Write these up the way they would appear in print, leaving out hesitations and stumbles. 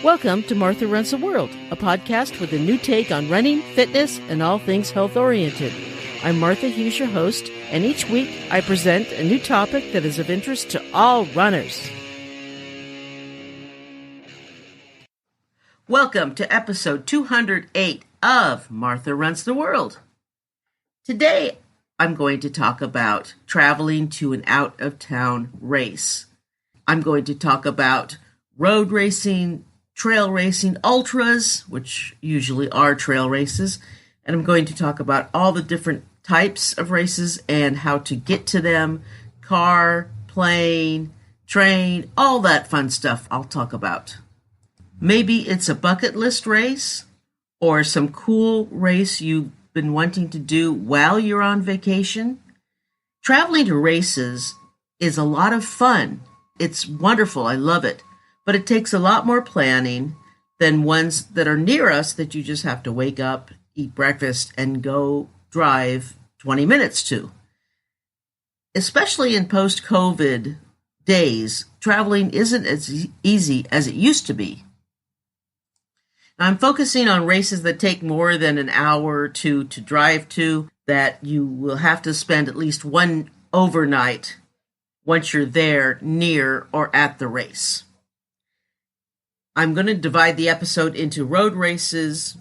Welcome to Martha Runs the World, a podcast with a new take on running, fitness, and all things health-oriented. I'm Martha Hughes, your host, and each week I present a new topic that is of interest to all runners. Welcome to episode 208 of Martha Runs the World. Today, I'm going to talk about traveling to an out-of-town race. I'm going to talk about road racing, trail racing, ultras, which usually are trail races, and I'm going to talk about all the different types of races and how to get to them, car, plane, train, all that fun stuff I'll talk about. Maybe it's a bucket list race or some cool race you've been wanting to do while you're on vacation. Traveling to races is a lot of fun. It's wonderful. I love it. But it takes a lot more planning than ones that are near us that you just have to wake up, eat breakfast, and go drive 20 minutes to. Especially in post-COVID days, traveling isn't as easy as it used to be. I'm focusing on races that take more than an hour or two to drive to, that you will have to spend at least one overnight once you're there, near, or at the race. I'm going to divide the episode into road races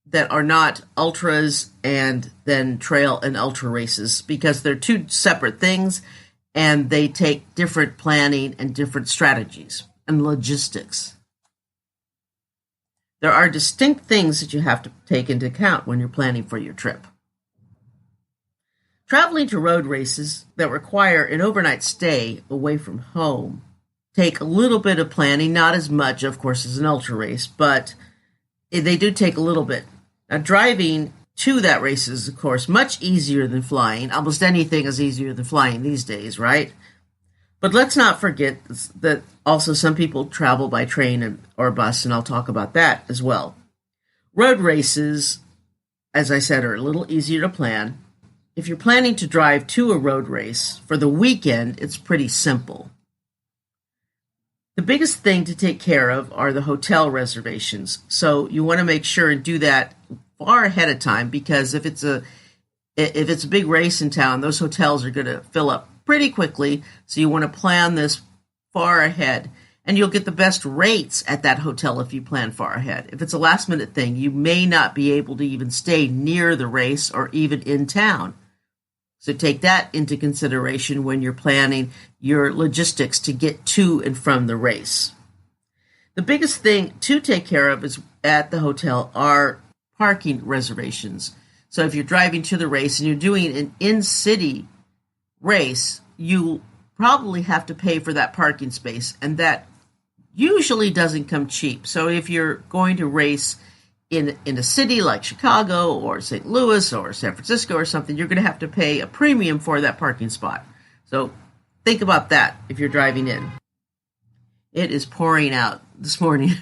that are not ultras and then trail and ultra races because they're two separate things and they take different planning and different strategies and logistics. There are distinct things that you have to take into account when you're planning for your trip. Traveling to road races that require an overnight stay away from home take a little bit of planning, not as much, of course, as an ultra race, but they do take a little bit. Now, driving to that race is, of course, much easier than flying. Almost anything is easier than flying these days, right? But let's not forget that also some people travel by train or bus, and I'll talk about that as well. Road races, as I said, are a little easier to plan. If you're planning to drive to a road race for the weekend, it's pretty simple. The biggest thing to take care of are the hotel reservations. So you want to make sure and do that far ahead of time because if it's a big race in town, those hotels are going to fill up pretty quickly. So you want to plan this far ahead. And you'll get the best rates at that hotel if you plan far ahead. If it's a last minute thing, you may not be able to even stay near the race or even in town. So take that into consideration when you're planning your logistics to get to and from the race. The biggest thing to take care of is at the hotel are parking reservations. So if you're driving to the race and you're doing an in-city race, you probably have to pay for that parking space, and that usually doesn't come cheap. So if you're going to race in a city like Chicago or St. Louis or San Francisco or something, you're going to have to pay a premium for that parking spot. So think about that if you're driving in. It is pouring out this morning.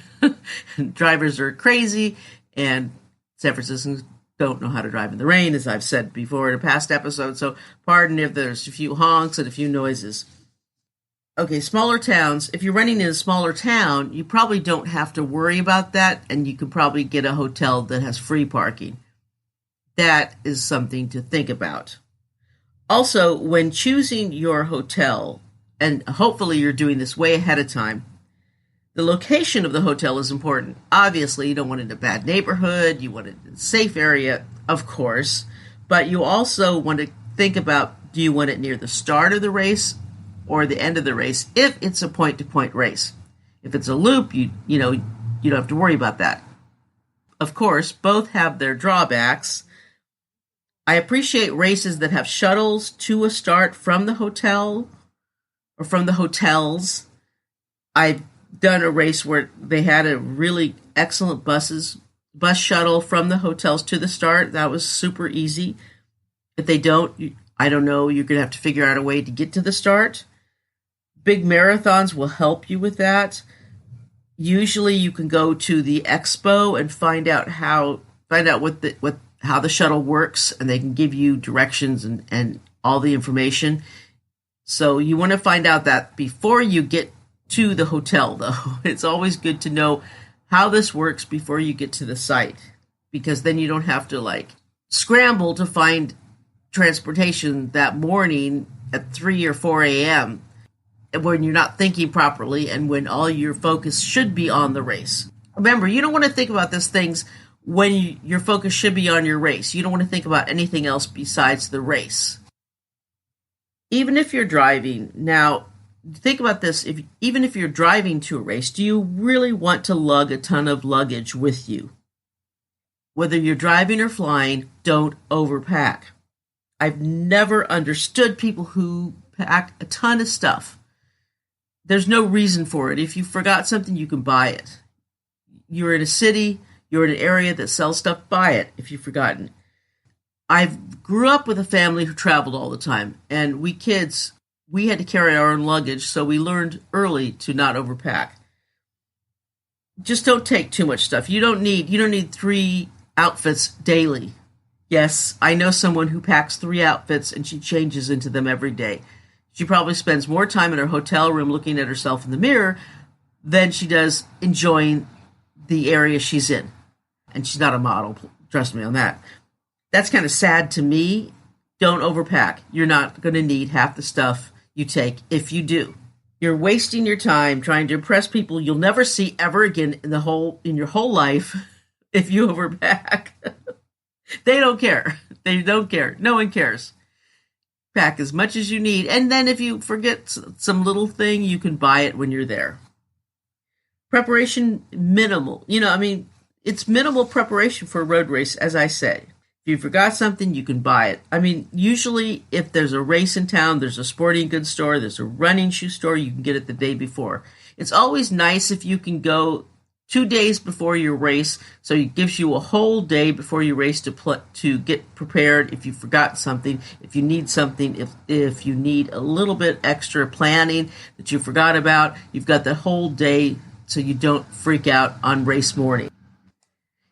Drivers are crazy, and San Franciscans don't know how to drive in the rain, as I've said before in a past episode. So pardon if there's a few honks and a few noises. Okay, smaller towns. If you're running in a smaller town, you probably don't have to worry about that, and you can probably get a hotel that has free parking. That is something to think about. Also, when choosing your hotel, and hopefully you're doing this way ahead of time, the location of the hotel is important. Obviously, you don't want it in a bad neighborhood. You want it in a safe area, of course, but you also want to think about, do you want it near the start of the race or the end of the race if it's a point-to-point race? If it's a loop, you don't have to worry about that. Of course, both have their drawbacks. I appreciate races that have shuttles to a start from the hotel or from the hotels. I've done a race where they had a really excellent bus shuttle from the hotels to the start. That was super easy. If they don't, I don't know, you're going to have to figure out a way to get to the start. Big marathons will help you with that. Usually you can go to the expo and find out how the shuttle works, and they can give you directions and all the information. So you want to find out that before you get to the hotel, though. It's always good to know how this works before you get to the site, because then you don't have to like scramble to find transportation that morning at 3 or 4 a.m. when you're not thinking properly and when all your focus should be on the race. Remember, you don't want to think about these things when your focus should be on your race. You don't want to think about anything else besides the race. Even if you're driving, now think about this, even if you're driving to a race, do you really want to lug a ton of luggage with you? Whether you're driving or flying, don't overpack. I've never understood people who pack a ton of stuff. There's no reason for it. If you forgot something, you can buy it. You're in a city, you're in an area that sells stuff, buy it if you've forgotten. I grew up with a family who traveled all the time, and we kids, we had to carry our own luggage, so we learned early to not overpack. Just don't take too much stuff. You don't need 3 outfits daily. Yes, I know someone who packs 3 outfits and she changes into them every day. She probably spends more time in her hotel room looking at herself in the mirror than she does enjoying the area she's in. And she's not a model, trust me on that. That's kind of sad to me. Don't overpack. You're not going to need half the stuff you take if you do. You're wasting your time trying to impress people you'll never see ever again in your whole life if you overpack. They don't care. They don't care. No one cares. Pack as much as you need, and then if you forget some little thing, you can buy it when you're there. Preparation minimal. It's minimal preparation for a road race, as I said. If you forgot something, you can buy it. Usually if there's a race in town, there's a sporting goods store, there's a running shoe store, you can get it the day before. It's always nice if you can go 2 days before your race, so it gives you a whole day before your race to get prepared. If you forgot something, if you need something, if you need a little bit extra planning that you forgot about, you've got the whole day so you don't freak out on race morning.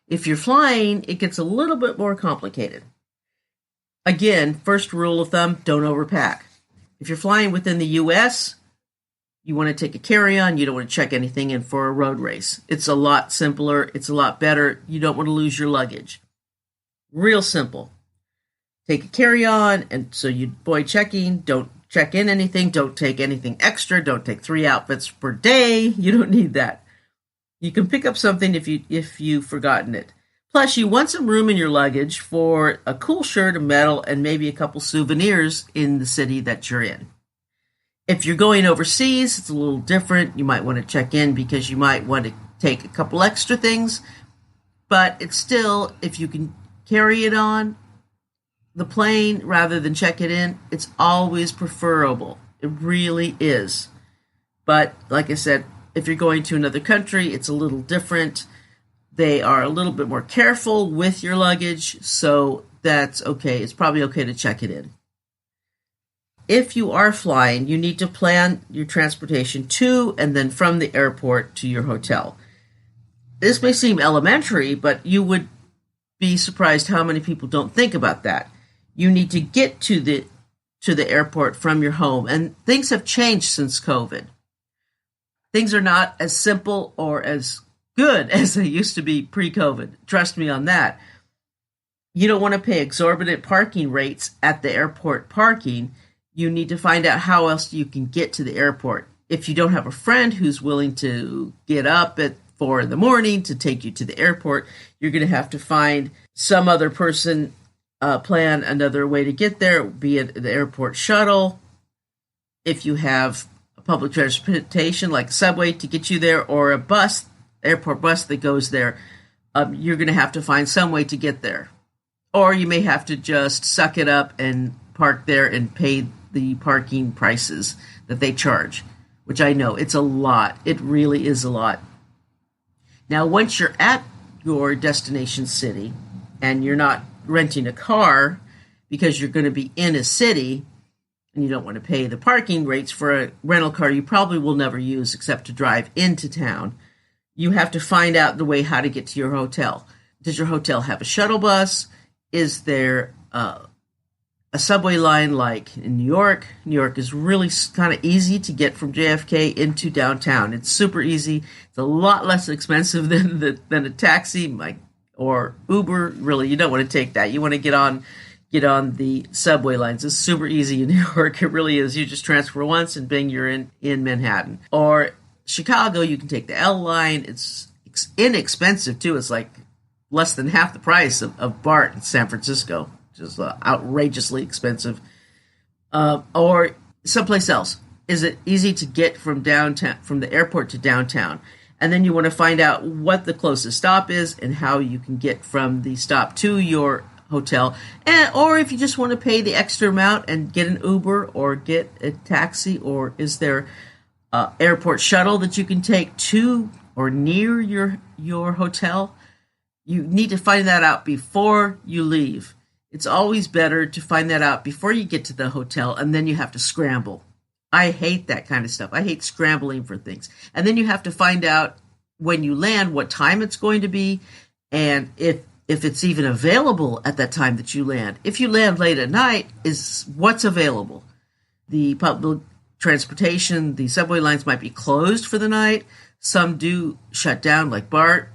If you're flying, it gets a little bit more complicated. Again, first rule of thumb, don't overpack. If you're flying within the U.S., you want to take a carry-on. You don't want to check anything in for a road race. It's a lot simpler. It's a lot better. You don't want to lose your luggage. Real simple. Take a carry-on, and so you avoid checking. Don't check in anything. Don't take anything extra. Don't take 3 outfits per day. You don't need that. You can pick up something if you've forgotten it. Plus, you want some room in your luggage for a cool shirt, a medal, and maybe a couple souvenirs in the city that you're in. If you're going overseas, it's a little different. You might want to check in because you might want to take a couple extra things. But it's still, if you can carry it on the plane rather than check it in, it's always preferable. It really is. But like I said, if you're going to another country, it's a little different. They are a little bit more careful with your luggage, so that's okay. It's probably okay to check it in. If you are flying, you need to plan your transportation to and then from the airport to your hotel. This may seem elementary, but you would be surprised how many people don't think about that. You need to get to the airport from your home, and things have changed since COVID. Things are not as simple or as good as they used to be pre-COVID. Trust me on that. You don't want to pay exorbitant parking rates at the airport parking. You need to find out how else you can get to the airport. If you don't have a friend who's willing to get up at 4 a.m. to take you to the airport, you're going to have to find some other person, plan another way to get there, be it the airport shuttle. If you have public transportation like a subway to get you there, or a bus, airport bus that goes there, you're going to have to find some way to get there. Or you may have to just suck it up and park there and pay the parking prices that they charge, which I know it's a lot. It really is a lot. Now, once you're at your destination city and you're not renting a car because you're going to be in a city, and you don't want to pay the parking rates for a rental car you probably will never use except to drive into town, you have to find out the way how to get to your hotel. Does your hotel have a shuttle bus? Is there a a subway line like in New York. New York is really kind of easy to get from JFK into downtown. It's super easy. It's a lot less expensive than a taxi, like, or Uber. Really, you don't want to take that. You want to get on the subway lines. It's super easy in New York. It really is. You just transfer once and bing, you're in Manhattan. Or Chicago, you can take the L line. It's inexpensive too. It's like less than half the price of BART in San Francisco. Just outrageously expensive. Or someplace else. Is it easy to get from downtown, from the airport to downtown? And then you want to find out what the closest stop is and how you can get from the stop to your hotel. Or if you just want to pay the extra amount and get an Uber or get a taxi, or is there airport shuttle that you can take to or near your hotel? You need to find that out before you leave. It's always better to find that out before you get to the hotel, and then you have to scramble. I hate that kind of stuff. I hate scrambling for things. And then you have to find out when you land what time it's going to be, and if it's even available at that time that you land. If you land late at night, is what's available. The public transportation, the subway lines might be closed for the night. Some do shut down, like BART.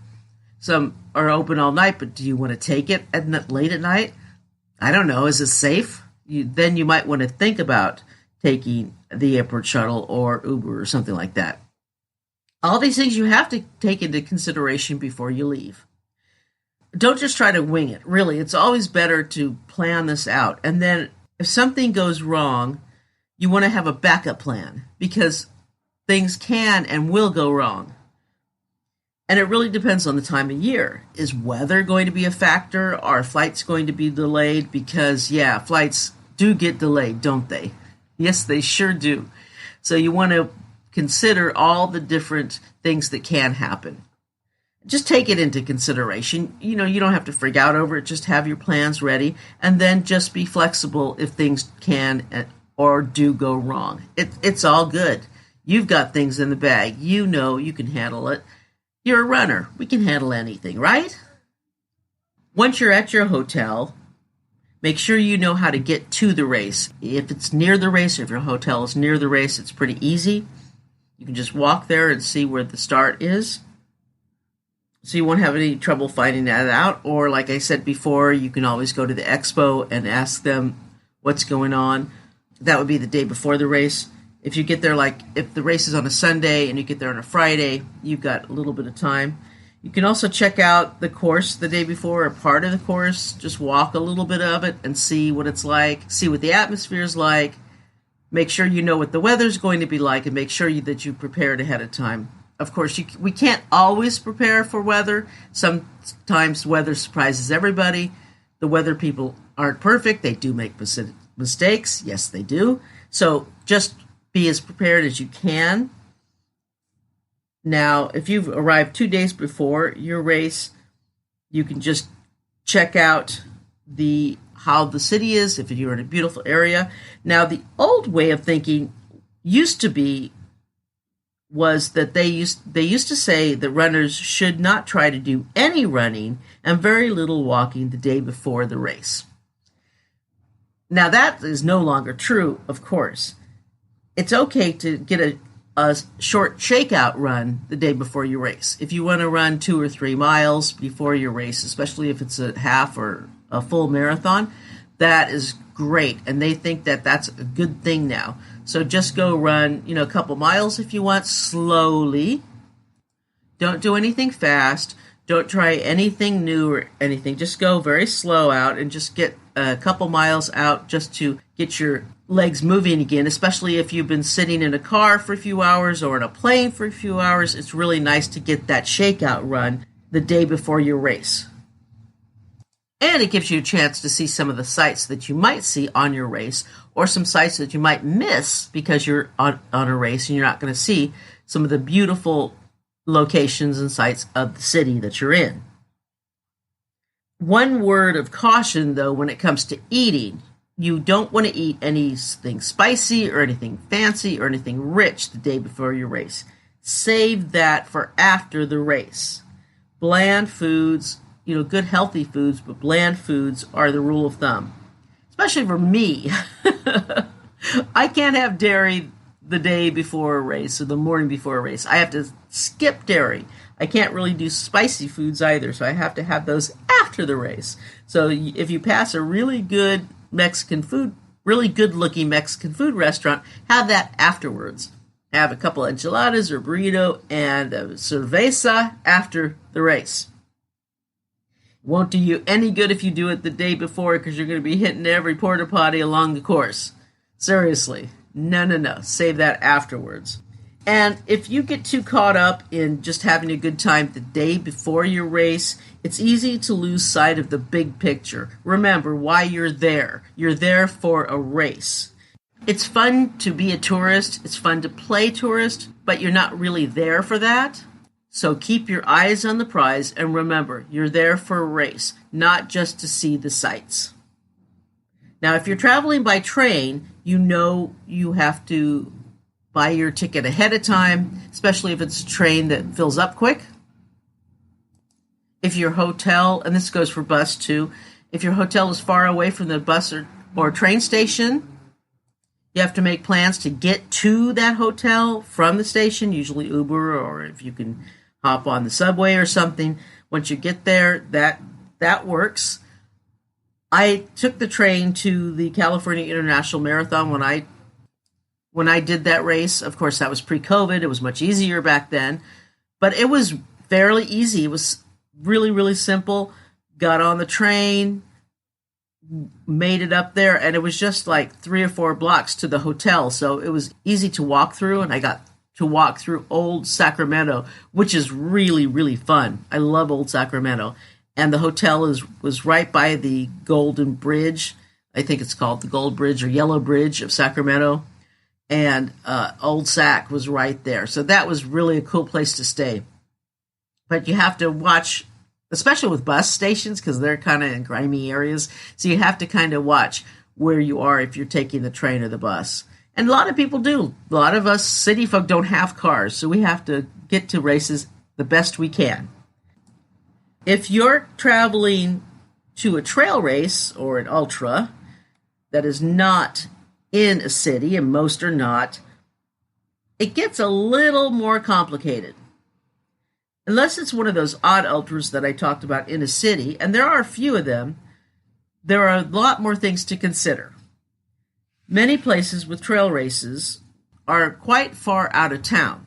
Some are open all night, but do you want to take it late at night? I don't know. Is it safe? Then you might want to think about taking the airport shuttle or Uber or something like that. All these things you have to take into consideration before you leave. Don't just try to wing it. Really, it's always better to plan this out. And then if something goes wrong, you want to have a backup plan, because things can and will go wrong. And it really depends on the time of year. Is weather going to be a factor? Are flights going to be delayed? Because, yeah, flights do get delayed, don't they? Yes, they sure do. So you want to consider all the different things that can happen. Just take it into consideration. You don't have to freak out over it. Just have your plans ready, and then just be flexible if things can or do go wrong. It's all good. You've got things in the bag. You know you can handle it. You're a runner. We can handle anything, right? Once you're at your hotel, make sure you know how to get to the race. If it's near the race, or if your hotel is near the race, it's pretty easy. You can just walk there and see where the start is. So you won't have any trouble finding that out. Or like I said before, you can always go to the expo and ask them what's going on. That would be the day before the race. If you get there, like if the race is on a Sunday and you get there on a Friday, you've got a little bit of time. You can also check out the course the day before, or part of the course. Just walk a little bit of it and see what it's like, see what the atmosphere is like. Make sure you know what the weather's going to be like, and make sure that you prepared ahead of time. Of course, we can't always prepare for weather. Sometimes weather surprises everybody. The weather people aren't perfect. They do make mistakes. Yes, they do. So just be as prepared as you can. Now, if you've arrived 2 days before your race, you can just check out how the city is, if you're in a beautiful area. Now, the old way of thinking was that they used to say that runners should not try to do any running and very little walking the day before the race. Now, that is no longer true, of course. It's okay to get a short shakeout run the day before your race. If you want to run 2 or 3 miles before your race, especially if it's a half or a full marathon, that is great. And they think that that's a good thing now. So just go run, a couple miles if you want, slowly. Don't do anything fast. Don't try anything new or anything. Just go very slow out and just get a couple miles out just to get your legs moving again, especially if you've been sitting in a car for a few hours or in a plane for a few hours. It's really nice to get that shakeout run the day before your race. And it gives you a chance to see some of the sights that you might see on your race, or some sights that you might miss because you're on a race and you're not going to see some of the beautiful locations and sights of the city that you're in. One word of caution, though, when it comes to eating. You don't want to eat anything spicy or anything fancy or anything rich the day before your race. Save that for after the race. Bland foods, good healthy foods, but bland foods are the rule of thumb. especially for me. I can't have dairy the day before a race or the morning before a race. I have to skip dairy. I can't really do spicy foods either, so I have to have those after the race. So if you pass a really good Mexican food, really good looking Mexican food restaurant, have that afterwards. Have a couple enchiladas or burrito and a cerveza after the race. Won't do you any good if you do it the day before, because you're going to be hitting every porta potty along the course. Seriously. No. Save that afterwards. And if you get too caught up in just having a good time the day before your race, it's easy to lose sight of the big picture. Remember why you're there. You're there for a race. It's fun to be a tourist. It's fun to play tourist, but you're not really there for that. So keep your eyes on the prize and remember, you're there for a race, not just to see the sights. Now, if you're traveling by train, you know you have to buy your ticket ahead of time, especially if it's a train that fills up quick. If your hotel, and this goes for bus too, if your hotel is far away from the bus or train station, you have to make plans to get to that hotel from the station, usually Uber, or if you can hop on the subway or something. Once you get there, that works. I took the train to the California International Marathon when I did that race. Of course, that was pre-COVID. It was much easier back then, but it was fairly easy. It was really, really simple. Got on the train, made it up there, and it was just like 3 or 4 blocks to the hotel. So it was easy to walk through, and I got to walk through Old Sacramento, which is really, really fun. I love Old Sacramento. And the hotel was right by the Golden Bridge. I think it's called the Gold Bridge or Yellow Bridge of Sacramento. And Old Sac was right there. So that was really a cool place to stay. But you have to watch, especially with bus stations, because they're kind of in grimy areas. So you have to kind of watch where you are if you're taking the train or the bus. And a lot of people do. A lot of us city folk don't have cars, so we have to get to races the best we can. If you're traveling to a trail race or an ultra that is not in a city, and most are not, it gets a little more complicated. Unless it's one of those odd ultras that I talked about in a city, and there are a few of them, there are a lot more things to consider. Many places with trail races are quite far out of town,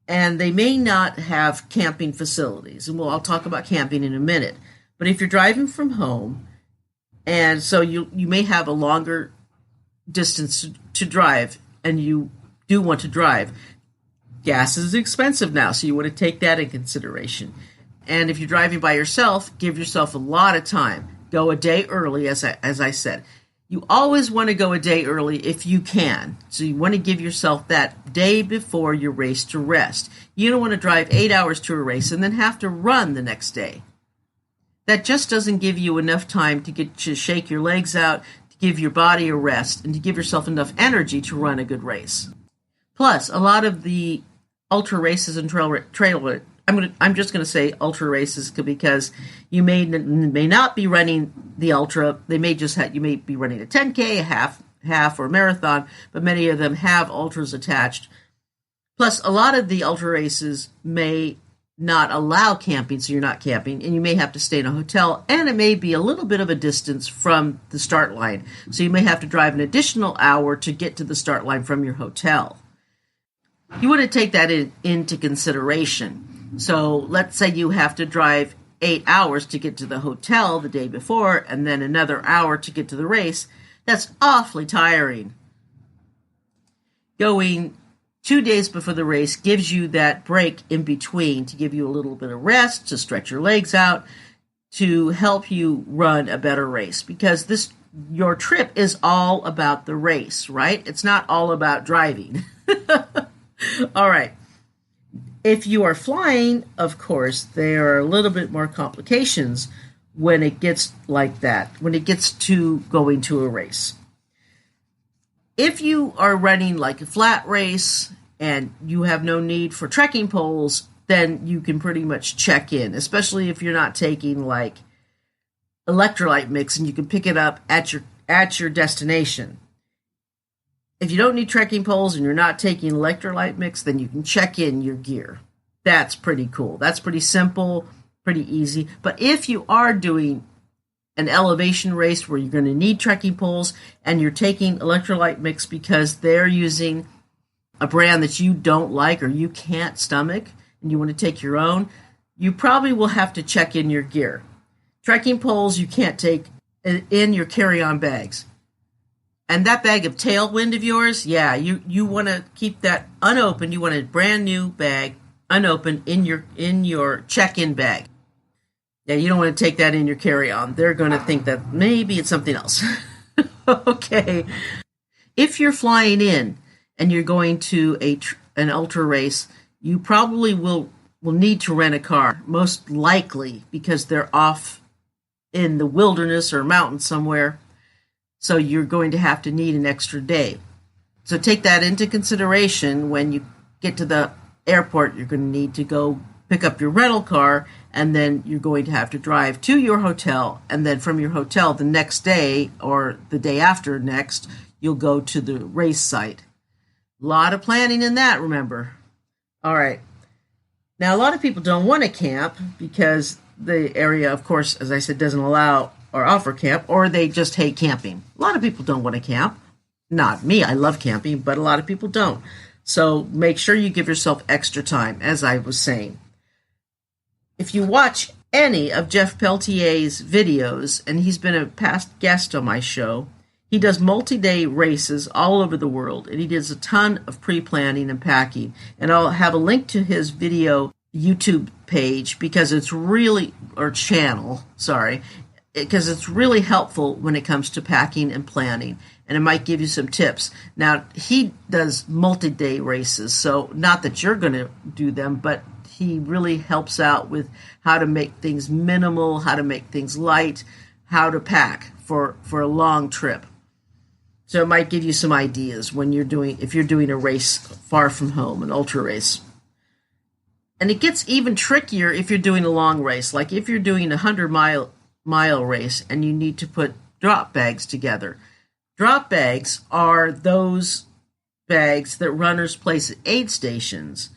and they may not have camping facilities. And I'll talk about camping in a minute. But if you're driving from home, and so you may have a longer distance to drive, and you do want to drive, gas is expensive now, so you want to take that in consideration. And if you're driving by yourself, give yourself a lot of time. Go a day early, as I said. You always want to go a day early if you can. So you want to give yourself that day before your race to rest. You don't want to drive 8 hours to a race and then have to run the next day. That just doesn't give you enough time to shake your legs out, to give your body a rest, and to give yourself enough energy to run a good race. Plus, a lot of the ultra races and trail I'm just going to say ultra races because you may not be running the ultra. They may you may be running a 10K, a half or marathon, but many of them have ultras attached. Plus, a lot of the ultra races may not allow camping, so you're not camping, and you may have to stay in a hotel, and it may be a little bit of a distance from the start line. So you may have to drive an additional hour to get to the start line from your hotel. You want to take that into consideration. So let's say you have to drive 8 hours to get to the hotel the day before and then another hour to get to the race. That's awfully tiring. Going 2 days before the race gives you that break in between to give you a little bit of rest, to stretch your legs out, to help you run a better race. Because your trip is all about the race, right? It's not all about driving. All right. If you are flying, of course, there are a little bit more complications when it gets like that, when it gets to going to a race. If you are running like a flat race and you have no need for trekking poles, then you can pretty much check in, especially if you're not taking like electrolyte mix, and you can pick it up at your destination. If you don't need trekking poles and you're not taking electrolyte mix, then you can check in your gear. That's pretty cool. That's pretty simple, pretty easy. But if you are doing an elevation race where you're going to need trekking poles and you're taking electrolyte mix because they're using a brand that you don't like or you can't stomach and you want to take your own, you probably will have to check in your gear. Trekking poles you can't take in your carry-on bags. And that bag of Tailwind of yours, yeah, you want to keep that unopened. You want a brand new bag, unopened, in your check-in bag. Yeah, you don't want to take that in your carry-on. They're going to think that maybe it's something else. Okay. If you're flying in and you're going to an ultra race, you probably will need to rent a car, most likely because they're off in the wilderness or mountain somewhere. So you're going to have to need an extra day. So take that into consideration when you get to the airport. You're going to need to go pick up your rental car, and then you're going to have to drive to your hotel, and then from your hotel the next day or the day after next, you'll go to the race site. A lot of planning in that, remember. All right. Now, a lot of people don't want to camp because the area, of course, as I said, doesn't allow or offer camp, or they just hate camping. A lot of people don't want to camp. Not me. I love camping, but a lot of people don't. So make sure you give yourself extra time, as I was saying. If you watch any of Jeff Peltier's videos, and he's been a past guest on my show, he does multi-day races all over the world, and he does a ton of pre-planning and packing. And I'll have a link to his video YouTube page because it's really, or channel, sorry, because it's really helpful when it comes to packing and planning, and it might give you some tips. Now, he does multi-day races, so not that you're going to do them, but he really helps out with how to make things minimal, how to make things light, how to pack for a long trip. So it might give you some ideas when if you're doing a race far from home, an ultra race. And it gets even trickier if you're doing a long race, like if you're doing a 100-mile race and you need to put drop bags together. Drop bags are those bags that runners place at aid stations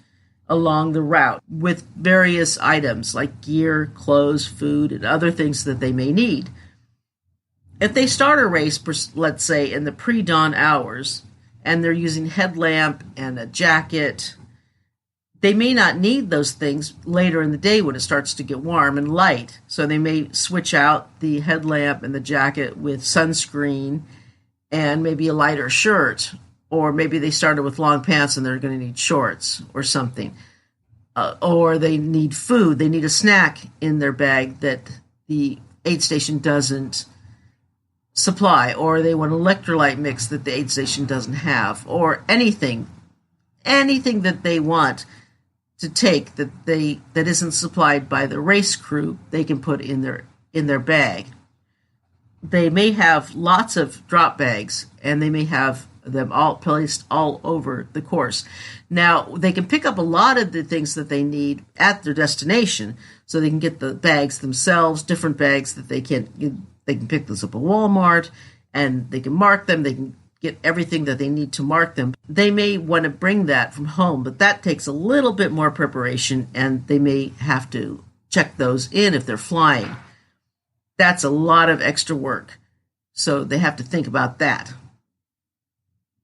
along the route with various items like gear, clothes, food, and other things that they may need. If they start a race, let's say, in the pre-dawn hours, and they're using headlamp and a jacket, they may not need those things later in the day when it starts to get warm and light. So they may switch out the headlamp and the jacket with sunscreen and maybe a lighter shirt. Or maybe they started with long pants and they're going to need shorts or something. Or they need food. They need a snack in their bag that the aid station doesn't supply. Or they want an electrolyte mix that the aid station doesn't have. Or anything that they want to take that isn't supplied by the race crew, they can put in their bag. They may have lots of drop bags, and they may have them all placed all over the course. Now, they can pick up a lot of the things that they need at their destination, so they can get the bags themselves, different bags that they can pick those up at Walmart, and they can mark them. They can get everything that they need to mark them. They may want to bring that from home, but that takes a little bit more preparation, and they may have to check those in if they're flying. That's a lot of extra work, so they have to think about that.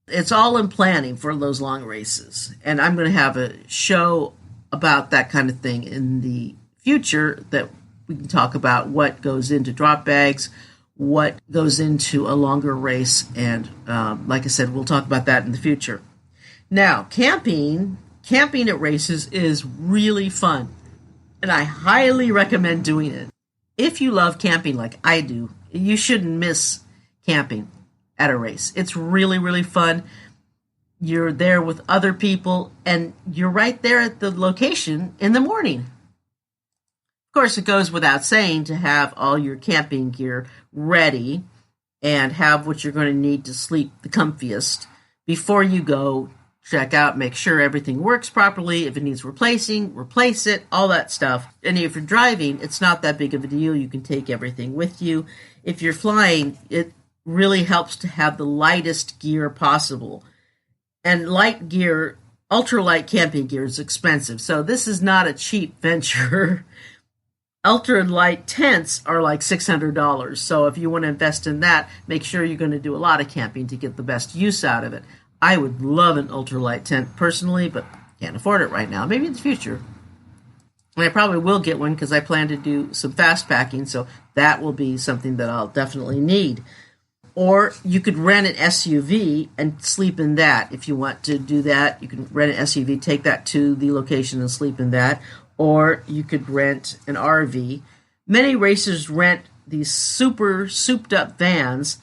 It's all in planning for those long races, and I'm going to have a show about that kind of thing in the future that we can talk about what goes into drop bags, what goes into a longer race, and like I said, we'll talk about that in the future. Now, camping at races is really fun, and I highly recommend doing it. If you love camping like I do, you shouldn't miss camping at a race. It's really, really fun. You're there with other people, and you're right there at the location in the morning. Of course, it goes without saying to have all your camping gear ready and have what you're going to need to sleep the comfiest before you go check out, make sure everything works properly. If it needs replacing, replace it, all that stuff. And if you're driving, it's not that big of a deal. You can take everything with you. If you're flying, it really helps to have the lightest gear possible. And light gear, ultralight camping gear is expensive. So this is not a cheap venture. Ultralight tents are like $600. So if you want to invest in that, make sure you're going to do a lot of camping to get the best use out of it. I would love an ultralight tent personally, but can't afford it right now. Maybe in the future. And I probably will get one because I plan to do some fast packing, so that will be something that I'll definitely need. Or you could rent an SUV and sleep in that. If you want to do that, you can rent an SUV, take that to the location and sleep in that. Or you could rent an RV. Many racers rent these super souped up vans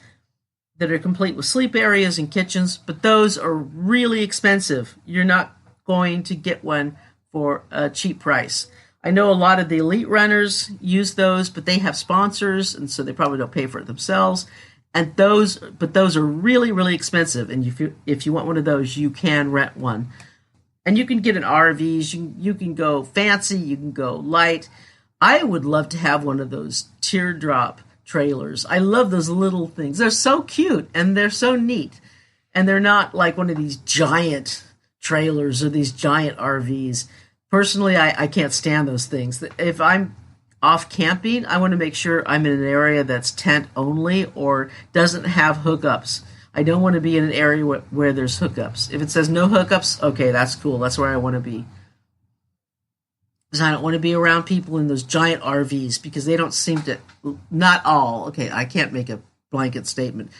that are complete with sleep areas and kitchens, but those are really expensive. You're not going to get one for a cheap price. I know a lot of the elite runners use those, but they have sponsors, and so they probably don't pay for it themselves. And those are really, really expensive. And if you want one of those, you can rent one. And you can get an RVs. You can go fancy. You can go light. I would love to have one of those teardrop trailers. I love those little things. They're so cute and they're so neat. And they're not like one of these giant trailers or these giant RVs. Personally, I can't stand those things. If I'm off camping, I want to make sure I'm in an area that's tent only or doesn't have hookups. I don't want to be in an area where there's hookups. If it says no hookups, okay, that's cool. That's where I want to be. Because I don't want to be around people in those giant RVs because they don't seem to, not all, okay, I can't make a blanket statement,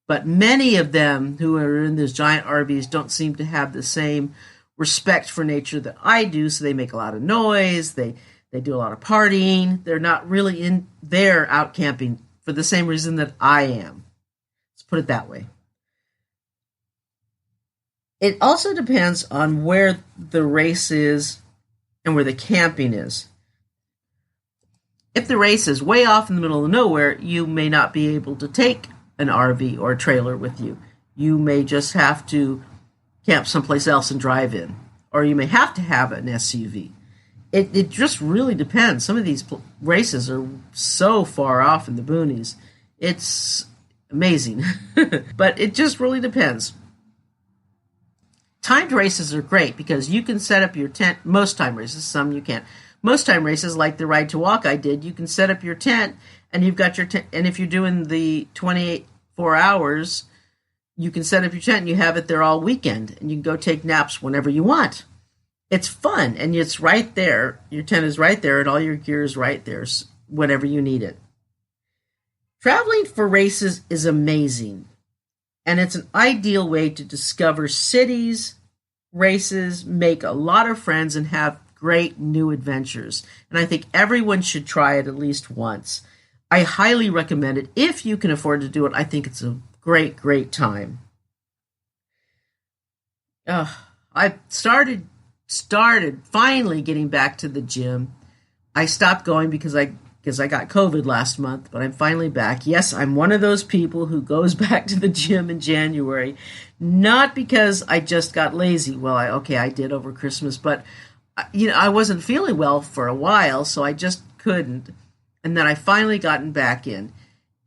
but many of them who are in those giant RVs don't seem to have the same respect for nature that I do, so they make a lot of noise, they do a lot of partying, they're not really in there out camping for the same reason that I am. Let's put it that way. It also depends on where the race is and where the camping is. If the race is way off in the middle of nowhere, you may not be able to take an RV or a trailer with you. You may just have to camp someplace else and drive in. Or you may have to have an SUV. It just really depends. Some of these races are so far off in the boonies. It's amazing. But it just really depends. Timed races are great because you can set up your tent. Most time races, some you can't. Most time races, like the Ride to Walk I did, you can set up your tent and you've got your tent. And if you're doing the 24 hours, you can set up your tent and you have it there all weekend and you can go take naps whenever you want. It's fun and it's right there. Your tent is right there and all your gear is right there whenever you need it. Traveling for races is amazing. And it's an ideal way to discover cities, races, make a lot of friends, and have great new adventures. And I think everyone should try it at least once. I highly recommend it. If you can afford to do it, I think it's a great, great time. I started finally getting back to the gym. I stopped going because I got COVID last month, but I'm finally back. Yes, I'm one of those people who goes back to the gym in January, not because I just got lazy. Well, I did over Christmas, but I wasn't feeling well for a while, so I just couldn't. And then I finally gotten back in.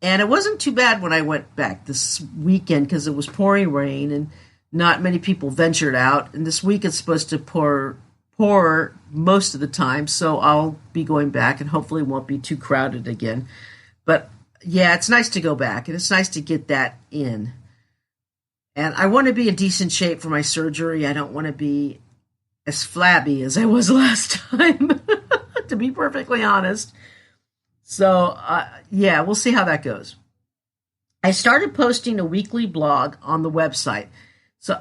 And it wasn't too bad when I went back this weekend because it was pouring rain and not many people ventured out. And this week it's supposed to pour most of the time, so I'll be going back and hopefully it won't be too crowded again. But yeah, it's nice to go back and it's nice to get that in. And I want to be in decent shape for my surgery. I don't want to be as flabby as I was last time, to be perfectly honest. So yeah, we'll see how that goes. I started posting a weekly blog on the website. So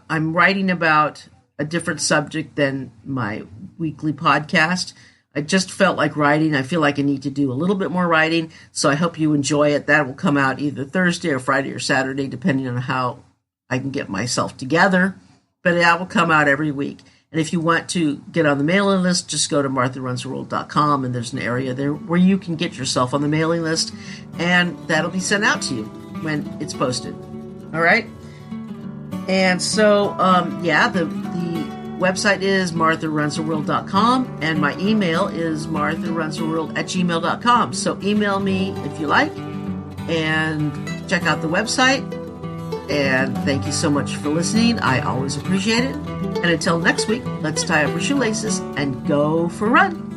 I'm writing about a different subject than my weekly podcast. I just felt like writing. I feel like I need to do a little bit more writing. So I hope you enjoy it. That will come out either Thursday or Friday or Saturday, depending on how I can get myself together. But that will come out every week. And if you want to get on the mailing list, just go to martharunstheworld.com and there's an area there where you can get yourself on the mailing list and that'll be sent out to you when it's posted. All right? And so, the website is martharunstheworld.com, and my email is martharunstheworld@gmail.com. So email me if you like, and check out the website. And thank you so much for listening. I always appreciate it. And until next week, let's tie up our shoelaces and go for a run.